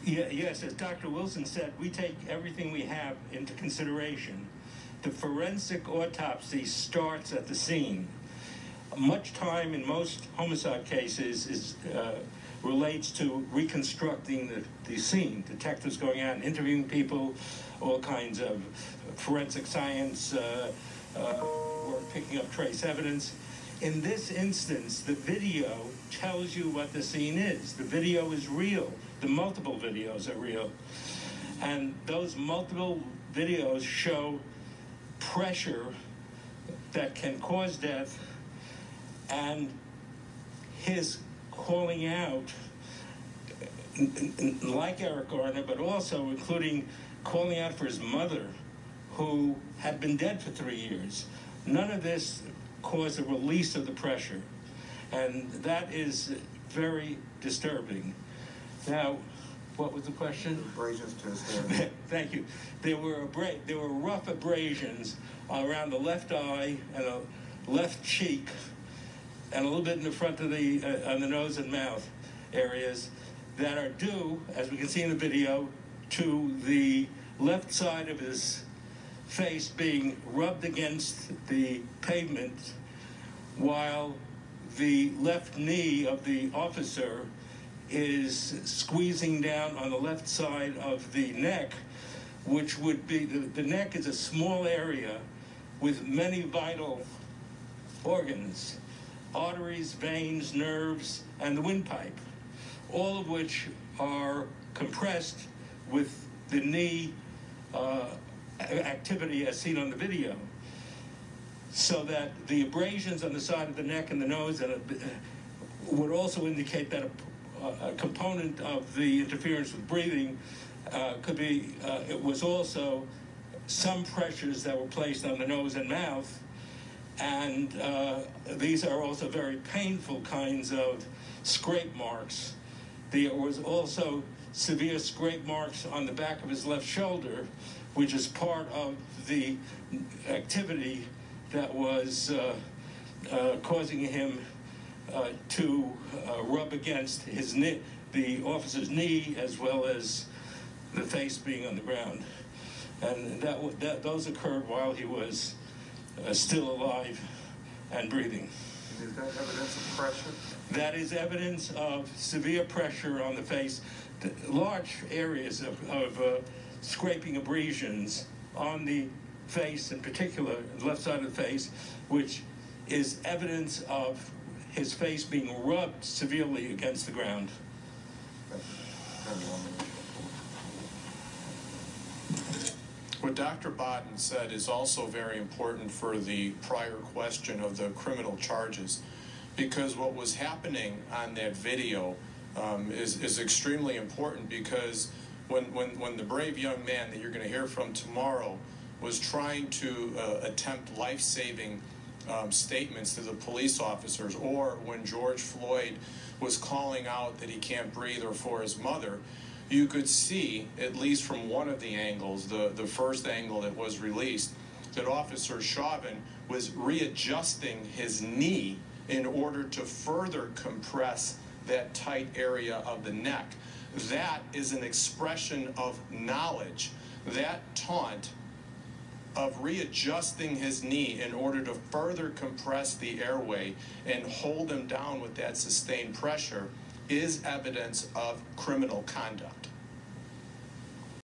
Yes, as Dr. Wilson said, we take everything we have into consideration. The forensic autopsy starts at the scene. Much time in most homicide cases relates to reconstructing the scene. Detectives going out and interviewing people, all kinds of forensic science, or picking up trace evidence. In this instance, the video tells you what the scene is. The video is real. The multiple videos are real. And those multiple videos show pressure that can cause death, and his calling out, like Eric Garner, but also including calling out for his mother, who had been dead for 3 years. None of this caused a release of the pressure, and that is very disturbing. Now, what was the question? Abrasions to his hair. Thank you. There were rough abrasions around the left eye and a left cheek, and a little bit in the front of the on the nose and mouth areas that are due, as we can see in the video, to the left side of his face being rubbed against the pavement, while the left knee of the officer is squeezing down on the left side of the neck, which would be, the neck is a small area with many vital organs, arteries, veins, nerves, and the windpipe, all of which are compressed with the knee activity as seen on the video. So that the abrasions on the side of the neck and the nose would also indicate that a component of the interference with breathing could be, it was also some pressures that were placed on the nose and mouth, and these are also very painful kinds of scrape marks. There was also severe scrape marks on the back of his left shoulder, which is part of the activity that was causing him to rub against his knee, the officer's knee, as well as the face being on the ground. And those occurred while he was still alive and breathing. Is that evidence of pressure? That is evidence of severe pressure on the face, large areas of scraping abrasions on the face, in particular, the left side of the face, which is evidence of his face being rubbed severely against the ground. What Dr. Botten said is also very important for the prior question of the criminal charges, because what was happening on that video is extremely important, because when the brave young man that you're going to hear from tomorrow was trying to attempt life-saving statements to the police officers, or when George Floyd was calling out that he can't breathe or for his mother, you could see, at least from one of the angles, the first angle that was released, that Officer Chauvin was readjusting his knee in order to further compress that tight area of the neck. That is an expression of knowledge. That taunt of readjusting his knee in order to further compress the airway and hold him down with that sustained pressure is evidence of criminal conduct.